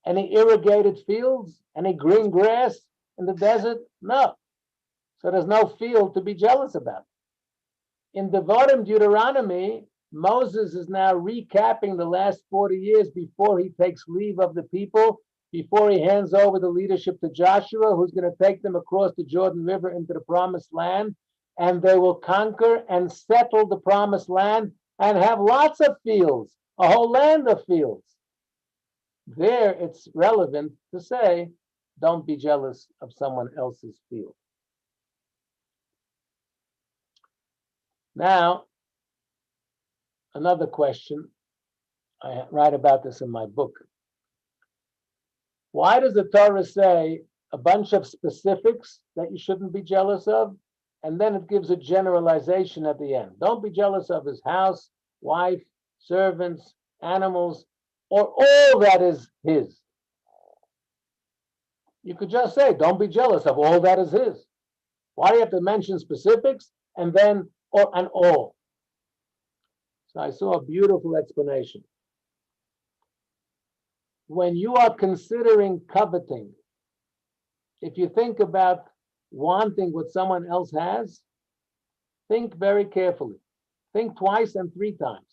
Any irrigated fields? Any green grass in the desert? No. So there's no field to be jealous about. In Devarim, Deuteronomy, Moses is now recapping the last 40 years before he takes leave of the people, before he hands over the leadership to Joshua, who's going to take them across the Jordan River into the promised land, and they will conquer and settle the promised land and have lots of fields, a whole land of fields. There it's relevant to say, don't be jealous of someone else's field. Now, another question. I write about this in my book. Why does the Torah say a bunch of specifics that you shouldn't be jealous of? And then it gives a generalization at the end. Don't be jealous of his house, wife, servants, animals, or all that is his. You could just say, don't be jealous of all that is his. Why do you have to mention specifics and then or and all? So I saw a beautiful explanation. When you are considering coveting, if you think about wanting what someone else has, think very carefully. Think twice and three times.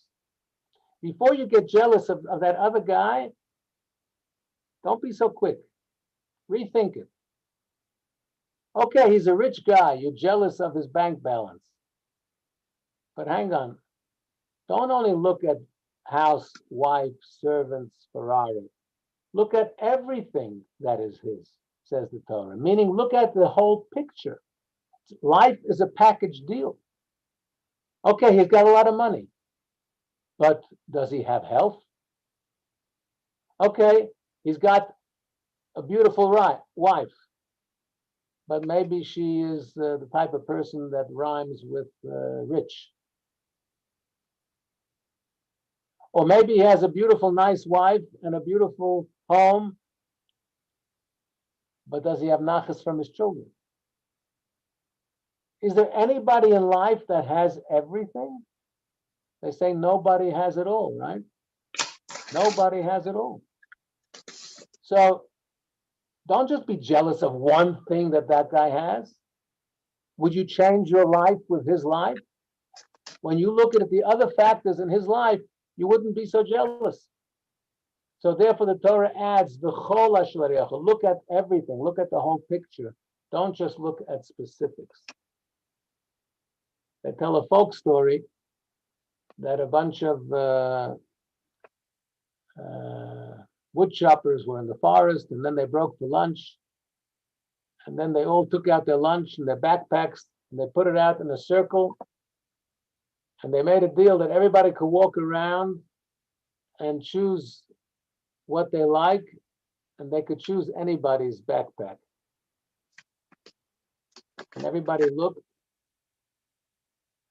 Before you get jealous of that other guy, don't be so quick. Rethink it. Okay, he's a rich guy. You're jealous of his bank balance. But hang on. Don't only look at house, wife, servants, Ferrari. Look at everything that is his, says the Torah. Meaning, look at the whole picture. Life is a package deal. Okay, he's got a lot of money. But does he have health? Okay, he's got a beautiful wife. But maybe she is the type of person that rhymes with rich. Or maybe he has a beautiful, nice wife and a beautiful home, but does he have nachas from his children? Is there anybody in life that has everything? They say nobody has it all, right? Nobody has it all. So don't just be jealous of one thing that guy has. Would you change your life with his life? When you look at the other factors in his life, you wouldn't be so jealous. So therefore the Torah adds, look at everything, look at the whole picture. Don't just look at specifics. They tell a folk story that a bunch of wood choppers were in the forest, and then they broke for lunch. And then they all took out their lunch in their backpacks, and they put it out in a circle. And they made a deal that everybody could walk around and choose what they like, and they could choose anybody's backpack. And everybody looked.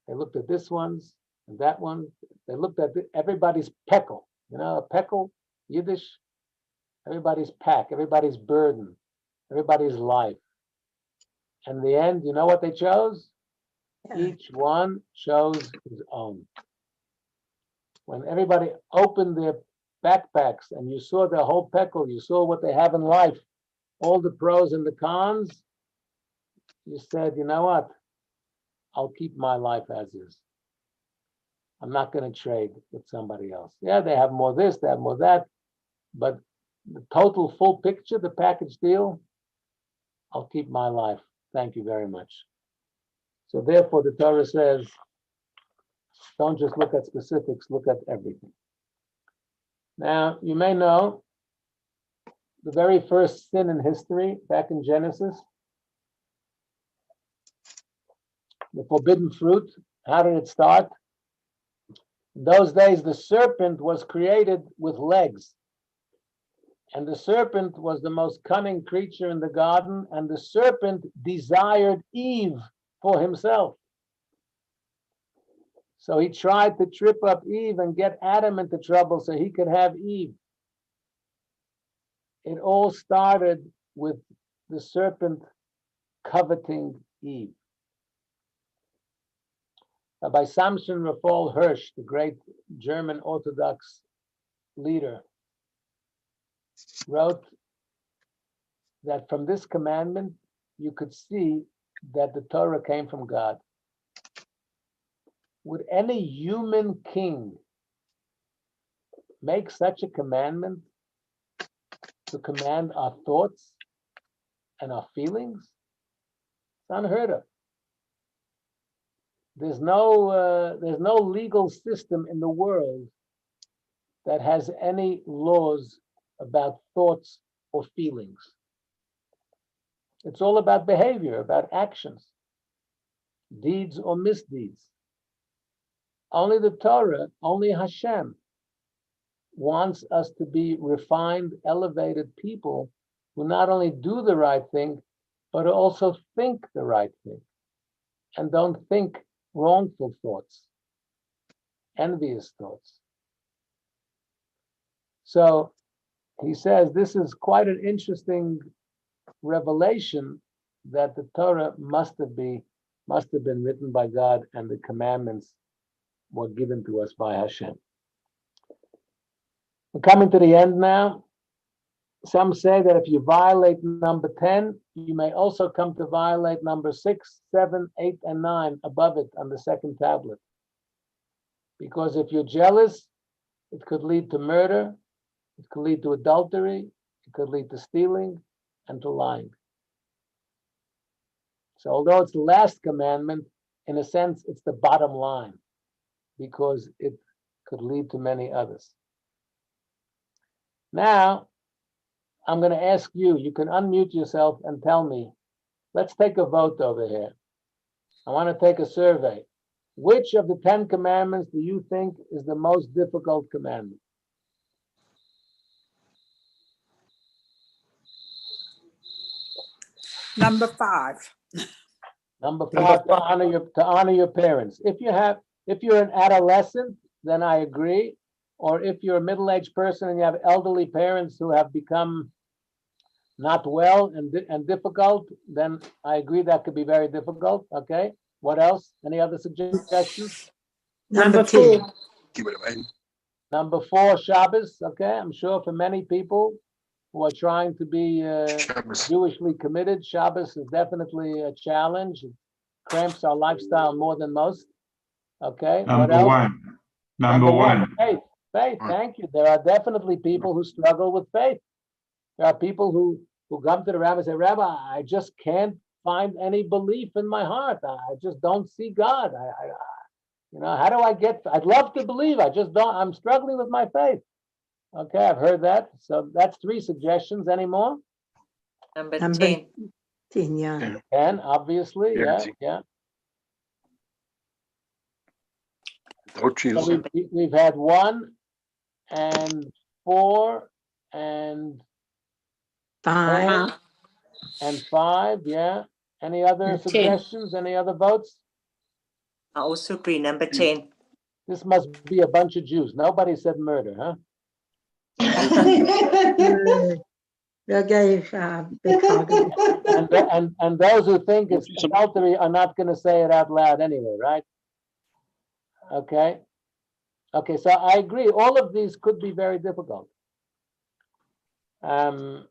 They looked at this one's and that one. They looked at everybody's pekel. You know, a pekel, Yiddish. Everybody's pack, everybody's burden, everybody's life. In the end, you know what they chose? Each one chose his own. When everybody opened their backpacks and you saw their whole pekel, you saw what they have in life, all the pros and the cons, you said, you know what? I'll keep my life as is. I'm not going to trade with somebody else. Yeah, they have more this, they have more that, but the total full picture, the package deal, I'll keep my life. Thank you very much. So therefore, the Torah says, don't just look at specifics, look at everything. Now, you may know the very first sin in history, back in Genesis, the forbidden fruit. How did it start? In those days, the serpent was created with legs. And the serpent was the most cunning creature in the garden, and the serpent desired Eve for himself. So he tried to trip up Eve and get Adam into trouble so he could have Eve. It all started with the serpent coveting Eve. By Samson Raphael Hirsch, the great German Orthodox leader, wrote that from this commandment, you could see that the Torah came from God. Would any human king make such a commandment to command our thoughts and our feelings? It's unheard of. There's no legal system in the world that has any laws about thoughts or feelings. It's all about behavior, about actions, deeds or misdeeds. Only the Torah, only Hashem wants us to be refined, elevated people who not only do the right thing, but also think the right thing and don't think wrongful thoughts, envious thoughts. So he says this is quite an interesting revelation that the Torah must have been written by God, and the commandments were given to us by Hashem. We're coming to the end now. Some say that if you violate number 10, you may also come to violate number 6, 7, 8, and 9 above it on the second tablet. Because if you're jealous, it could lead to murder, it could lead to adultery, it could lead to stealing and to lying. So although it's the last commandment, in a sense, it's the bottom line, because it could lead to many others. Now, I'm going to ask you, you can unmute yourself and tell me, let's take a vote over here. I want to take a survey. Which of the 10 commandments do you think is the most difficult commandment?
Number 5.
Number 5, to honor your parents. If you're an adolescent, then I agree. Or if you're a middle-aged person and you have elderly parents who have become not well and difficult, then I agree that could be very difficult. Okay. What else? Any other suggestions?
Number 4.
Keep it away.
Number 4, Shabbos. Okay. I'm sure for many people who are trying to be
Shabbos.
Jewishly committed, Shabbos is definitely a challenge. It cramps our lifestyle more than most. Okay. What
Number
else?
1. Number 1.
Faith. Faith. Thank you. There are definitely people who struggle with faith. There are people who come to the rabbi and say, Rabbi, I just can't find any belief in my heart. I just don't see God. How do I I'd love to believe. I just don't, I'm struggling with my faith. Okay, I've heard that. So that's 3 suggestions. Any more?
Number
Number
10.
10, yeah.
10, obviously. Yeah, yeah. So we've had 1 and 4 and
5.
10 and 5, yeah. Any other
And 10.
suggestions? Any other votes?
I also agree. Number 10.
This must be a bunch of Jews. Nobody said murder, huh?
Jag gave big hug.
And those who think it's adultery are not going to say it out loud anyway, right? Okay. Okay, so I agree. All of these could be very difficult. To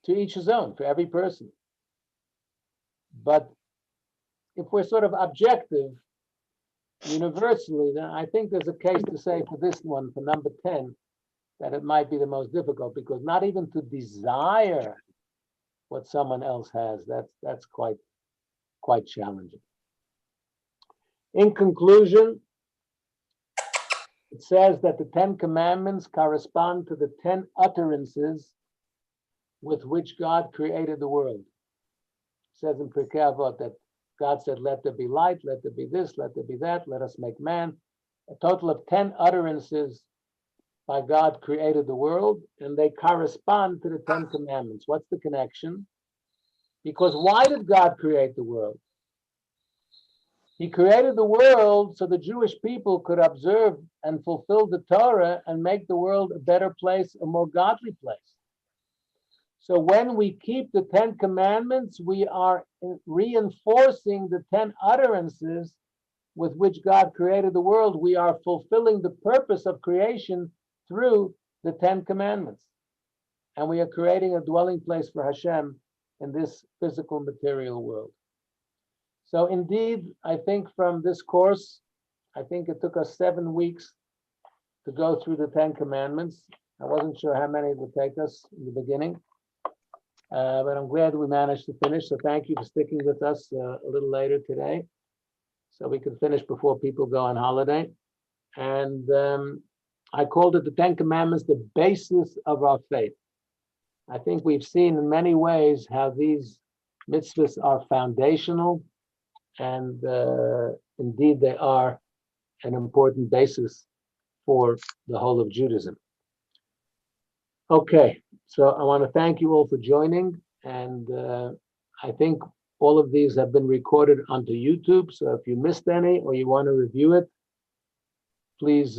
each his own, for every person. But if we're sort of objective, universally, then I think there's a case to say for this one, for number 10, that it might be the most difficult, because not even to desire what someone else has, that's quite challenging. In conclusion, it says that the 10 commandments correspond to the 10 utterances with which God created the world. It says in Pirkei Avot that God said, let there be light, let there be this, let there be that, let us make man. A total of 10 utterances by God created the world, and they correspond to the 10 commandments. What's the connection? Because why did God create the world? He created the world so the Jewish people could observe and fulfill the Torah and make the world a better place, a more godly place. So when we keep the 10 commandments, we are reinforcing the 10 utterances with which God created the world. We are fulfilling the purpose of creation through the 10 commandments. And we are creating a dwelling place for Hashem in this physical material world. So indeed, I think from this course, I think it took us 7 weeks to go through the 10 commandments. I wasn't sure how many it would take us in the beginning, but I'm glad we managed to finish. So thank you for sticking with us a little later today, so we could finish before people go on holiday. And I called it the 10 Commandments, the basis of our faith. I think we've seen in many ways how these mitzvahs are foundational, and indeed they are an important basis for the whole of Judaism. Okay, so I want to thank you all for joining, and I think all of these have been recorded onto YouTube, so if you missed any or you want to review it, please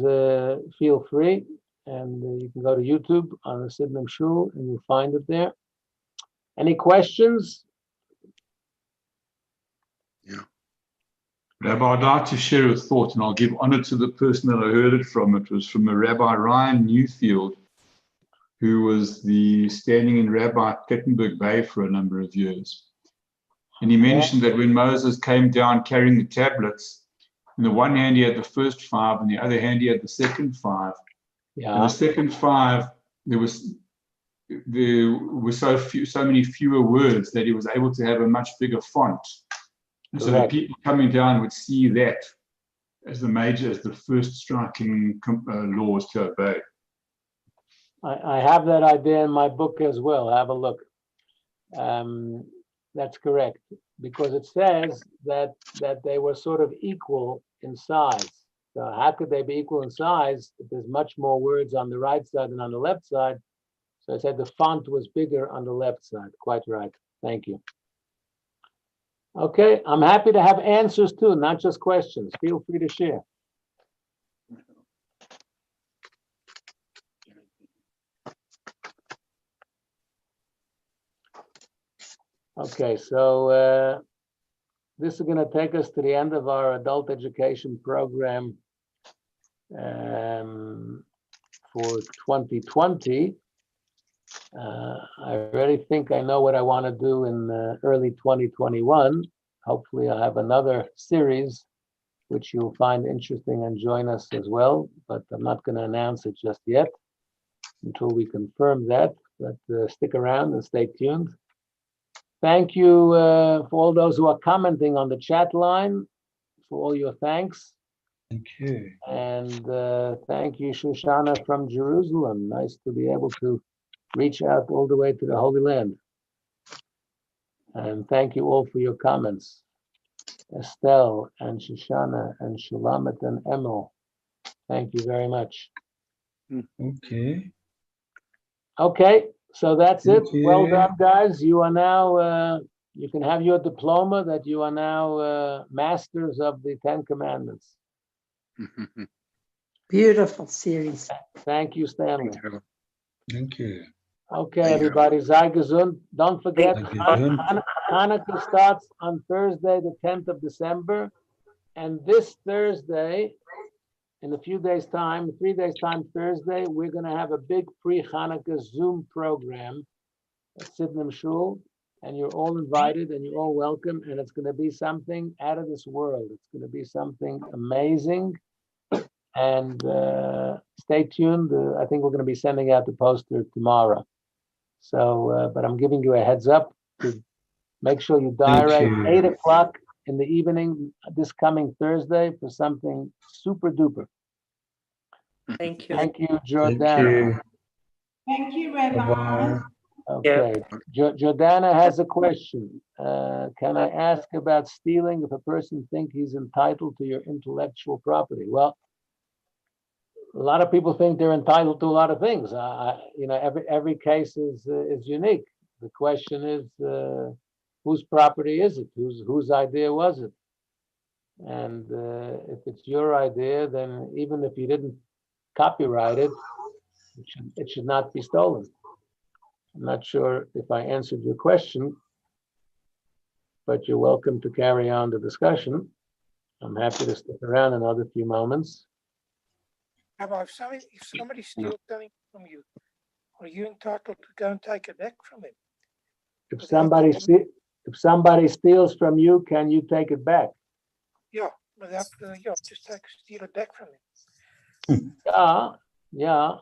feel free, and you can go to YouTube on the Sidnam Shul and you'll find it there. Any questions?
Rabbi, I'd like to share a thought, and I'll give honor to the person that I heard it from. It was from a Rabbi Ryan Newfield, who was the standing-in rabbi at Plettenberg Bay for a number of years. And he mentioned that when Moses came down carrying the tablets, in the one hand he had the first 5, and the other hand he had the second 5. And the second 5, there were so many fewer words that he was able to have a much bigger font. And so the people coming down would see that as the first striking laws to obey.
I have that idea in my book as well. Have a look. That's correct, because it says that they were sort of equal in size. So how could they be equal in size if there's much more words on the right side than on the left side? So I said the font was bigger on the left side. Quite right. Thank you. Okay, I'm happy to have answers too, not just questions. Feel free to share. Okay, so this is going to take us to the end of our adult education program for 2020. I already think I know what I want to do in early 2021. Hopefully I'll have another series which you'll find interesting and join us as well, but I'm not going to announce it just yet until we confirm that, but stick around and stay tuned. Thank you for all those who are commenting on the chat line, for all your thanks.
Thank you.
And thank you, Shoshana from Jerusalem. Nice to be able to reach out all the way to the Holy Land. And thank you all for your comments. Estelle and Shoshana and Shulamet and Emil, thank you very much.
Okay.
Okay, so that's it.
Thank you.
Well done, guys. You are now, you can have your diploma that you are now masters of the 10 Commandments.
Beautiful series.
Thank you, Stanley.
Thank you.
Okay, everybody, sei gesund. Don't forget,
Sei gesund.
Hanukkah starts on Thursday, the 10th of December. And this Thursday, in a few days' time, 3 days' time, Thursday, we're going to have a big pre-Hanukkah Zoom program at Sidnam Shul. And you're all invited and you're all welcome. And it's going to be something out of this world. It's going to be something amazing. And stay tuned. I think we're going to be sending out the poster tomorrow. So, but I'm giving you a heads up to make sure you diary 8 o'clock in the evening this coming Thursday for something super duper.
Thank you.
Thank you, Jordan.
Thank you.
Thank you, Rabbi.
Bye-bye.
Okay, Jordana has a question. Can I ask about stealing if a person think he's entitled to your intellectual property? Well, a lot of people think they're entitled to a lot of things. Every case is unique. The question is, whose property is it? Whose idea was it? And if it's your idea, then even if you didn't copyright it, it should not be stolen. I'm not sure if I answered your question, but you're welcome to carry on the discussion. I'm happy to stick around another few moments.
Rabbi, if somebody steals something from you, are you entitled to go and take it back from him?
If somebody steals from you, can you take it back?
Yeah, without just steal it back from him.
Yeah.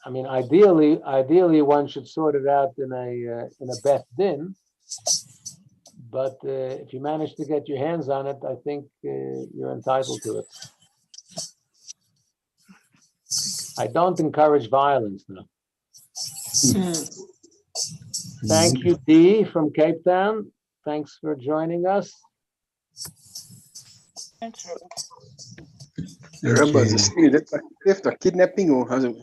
I mean, ideally, one should sort it out in a Beth Din. But if you manage to get your hands on it, I think you're entitled to it. I don't encourage violence, though. Thank you, Dee from Cape Town. Thanks for joining us.
Thanks, Rabbi.
Rabbi, is it theft or kidnapping or how's it?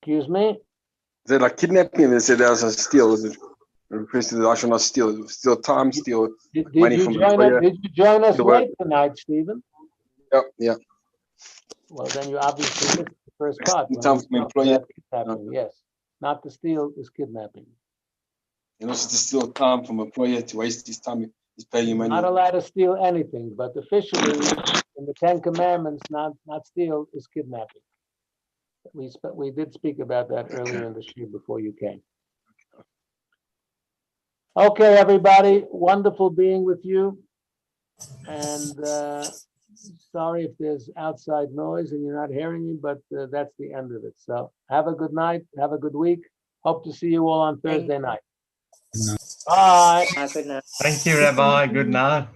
Excuse me?
Is it like kidnapping? They said that was a steal. Is it requested that I should not steal? Steal time, steal money from employer.
Did you join us
The work.
late tonight, Stephen?
Yeah.
Well, then you obviously missed the first part. when
Time
we
from
talked
employer.
about kidnapping. Yes, not to steal is kidnapping.
And also to steal time from employer to waste his time. He's paying you money.
Not allowed to steal anything, but officially in the Ten Commandments, not steal is kidnapping. We did speak about that earlier in the year before you came. Okay, everybody, wonderful being with you. And sorry if there's outside noise and you're not hearing me, but that's the end of it. So have a good night, have a good week. Hope to see you all on Thursday night. Bye.
Good night.
Thank you, Rabbi. Good night.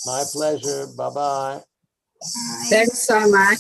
My pleasure. Bye-bye.
Thanks so much.